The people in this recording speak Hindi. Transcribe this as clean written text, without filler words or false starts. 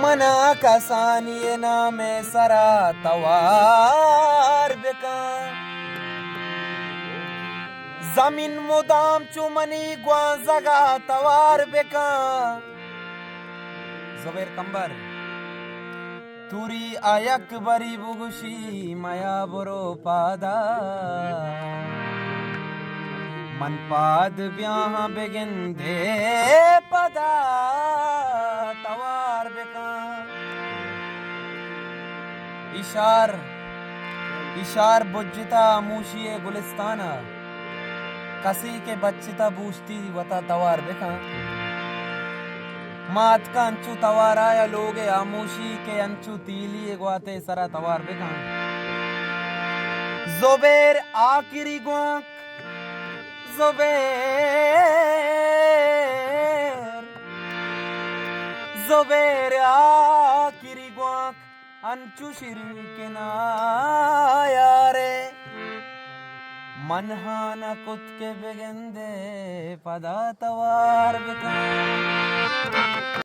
मना कसानी नाम सरा तवार बेका जमीन मुदाम चुमनी ग्वा जगा तवार बेका जुबैर कंबर तुरी आयक बरी बुगुशी माया बरो पादा मन पाद ब्याह बेगिंदे पदा तवार बेका इशार बुज्जिता मूशिए गुलिस्ताना कसी के बच्चिता बूझती वता तवार बेका मात का अंचू तवार आया लोगे आमोशी के अंचू तीली ग्वाते सरा तवार बेका जुबैर आखिरी ग्वाक जुबैर आखिरी ग्वाक अंचू शिर के नायारे मनहाना कुत के बेगंदे पदा तवार बेका।